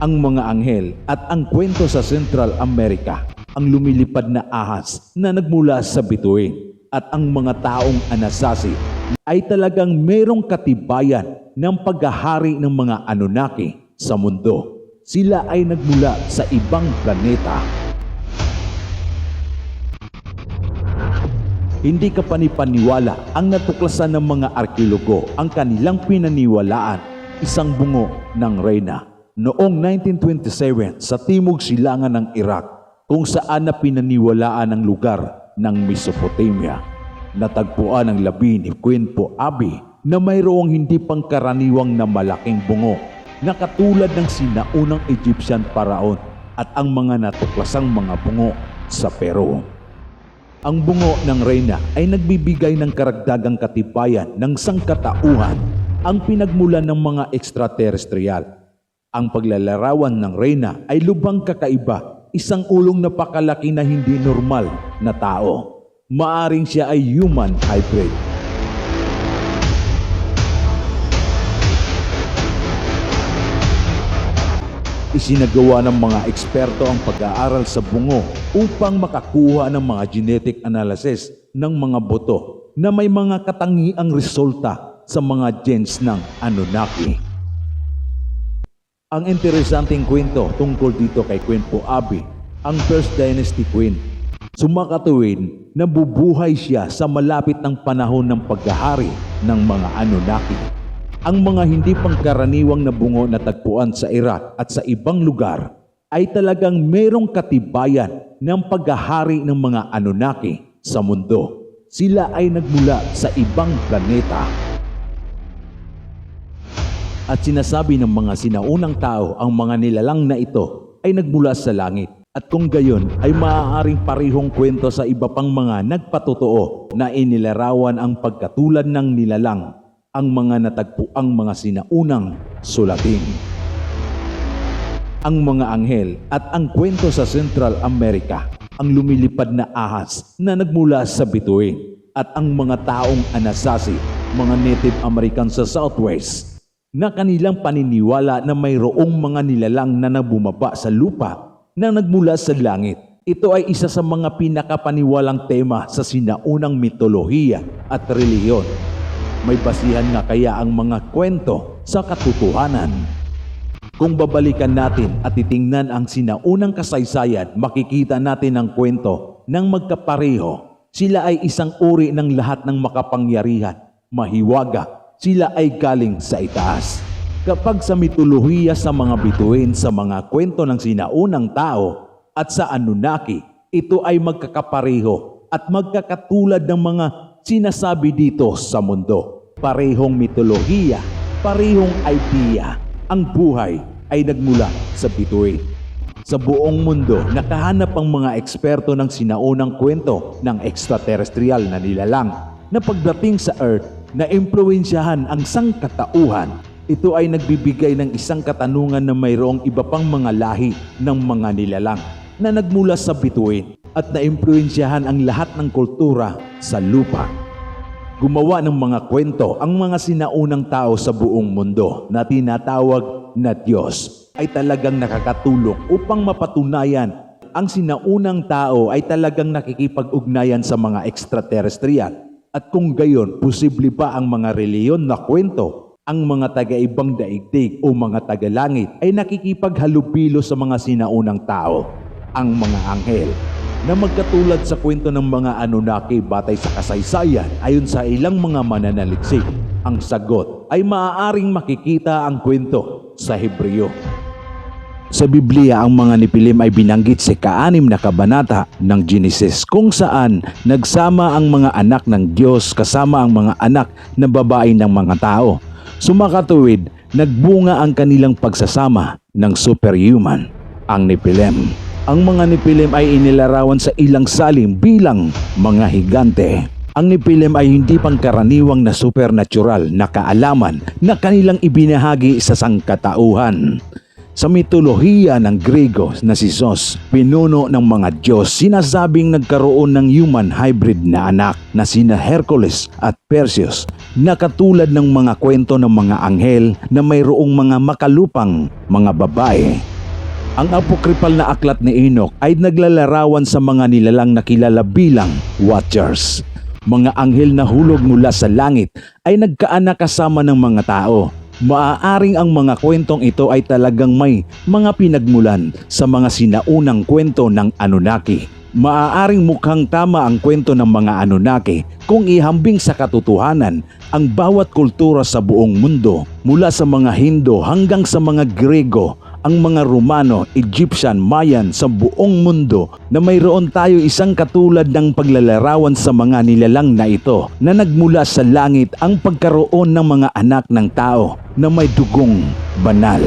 Ang mga anghel at ang kwento sa Central America, ang lumilipad na ahas na nagmula sa bituin at ang mga taong Anasazi ay talagang merong katibayan ng paghahari ng mga Anunnaki sa mundo. Sila ay nagmula sa ibang planeta. Hindi ka panipaniwala ang natuklasan ng mga arkeologo ang kanilang pinaniwalaan, isang bungo ng reyna. Noong 1927 sa timog silangan ng Iraq, kung saan na pinaniwalaan ang lugar ng Mesopotamia. Natagpuan ang labi ni Queen Po Abi na mayroong hindi pangkaraniwang na malaking bungo na katulad ng sinaunang Egyptian paraon at ang mga natuklasang mga bungo sa Peru. Ang bungo ng reyna ay nagbibigay ng karagdagang katibayan ng sangkatauhan, ang pinagmulan ng mga ekstraterestrial. Ang paglalarawan ng reyna ay lubhang kakaiba, isang ulong napakalaki na hindi normal na tao. Maaring siya ay human hybrid. Isinagawa ng mga eksperto ang pag-aaral sa bungo upang makakuha ng mga genetic analysis ng mga buto na may mga katangiang resulta sa mga genes ng Anunnaki. Ang interesanteng kwento tungkol dito kay Queen Po Abi, ang First Dynasty Queen. Sumakatuwid na bubuhay siya sa malapit ng panahon ng paghahari ng mga Anunnaki. Ang mga hindi pangkaraniwang na bungo na tagpuan sa Iraq at sa ibang lugar ay talagang merong katibayan ng paghahari ng mga Anunnaki sa mundo. Sila ay nagmula sa ibang planeta. At sinasabi ng mga sinaunang tao ang mga nilalang na ito ay nagmula sa langit. At kung gayon ay maaaring parehong kwento sa iba pang mga nagpatotoo na inilarawan ang pagkatulad ng nilalang ang mga natagpuang mga sinaunang sulatin. Ang mga anghel at ang kwento sa Central America, ang lumilipad na ahas na nagmula sa bituin at ang mga taong Anasazi, mga Native Americans sa Southwest, na kanilang paniniwala na mayroong mga nilalang na nabumaba sa lupa na nagmula sa langit. Ito ay isa sa mga pinakapaniwalang tema sa sinaunang mitolohiya at relihiyon. May basihan nga kaya ang mga kwento sa katotohanan. Kung babalikan natin at titingnan ang sinaunang kasaysayan, makikita natin ang kwento ng magkapareho. Sila ay isang uri ng lahat ng makapangyarihan, mahiwaga. Sila ay galing sa itaas. Kapag sa mitolohiya sa mga bituin, sa mga kwento ng sinaunang tao at sa Anunnaki, ito ay magkakapareho at magkakatulad ng mga sinasabi dito sa mundo. Parehong mitolohiya, parehong idea. Ang buhay ay nagmula sa bituin. Sa buong mundo, nakahanap ang mga eksperto ng sinaunang kwento ng extraterrestrial na nilalang na pagdating sa Earth, na impluwensyahan ang sangkatauhan. Ito ay nagbibigay ng isang katanungan na mayroong iba pang mga lahi ng mga nilalang na nagmula sa bituin at na-impluwensyahan ang lahat ng kultura sa lupa. Gumawa ng mga kwento ang mga sinaunang tao sa buong mundo na tinatawag na Diyos ay talagang nakakatulong upang mapatunayan ang sinaunang tao ay talagang nakikipag-ugnayan sa mga extraterrestrial. At kung gayon, posible ba ang mga reliyon na kwento, ang mga taga-ibang daigdig o mga taga-langit ay nakikipaghalubilo sa mga sinaunang tao, ang mga anghel, na magkatulad sa kwento ng mga Anunnaki batay sa kasaysayan ayon sa ilang mga mananaliksik? Ang sagot ay maaaring makikita ang kwento sa Hebreo. Sa Biblia, ang mga Nepilim ay binanggit sa ka-6 na kabanata ng Genesis kung saan nagsama ang mga anak ng Diyos kasama ang mga anak na babae ng mga tao. Sumakatuwid, nagbunga ang kanilang pagsasama ng superhuman, ang Nepilim. Ang mga Nepilim ay inilarawan sa ilang salim bilang mga higante. Ang Nepilim ay hindi pangkaraniwang na supernatural na kaalaman na kanilang ibinahagi sa sangkatauhan. Sa mitolohiya ng Grego na si Zeus, pinuno ng mga Diyos, sinasabing nagkaroon ng human hybrid na anak na sina Hercules at Perseus na katulad ng mga kwento ng mga anghel na mayroong mga makalupang mga babae. Ang apokripal na aklat ni Enoch ay naglalarawan sa mga nilalang na kilala bilang Watchers. Mga anghel na hulog mula sa langit ay nagkaanak kasama ng mga tao. Maaaring ang mga kwentong ito ay talagang may mga pinagmulan sa mga sinaunang kwento ng Anunnaki. Maaaring mukhang tama ang kwento ng mga Anunnaki kung ihambing sa katotohanan ang bawat kultura sa buong mundo, mula sa mga Hindu hanggang sa mga Grego, ang mga Romano, Egyptian, Mayan sa buong mundo, na mayroon tayo isang katulad ng paglalarawan sa mga nilalang na ito na nagmula sa langit ang pagkaroon ng mga anak ng tao na may dugong banal.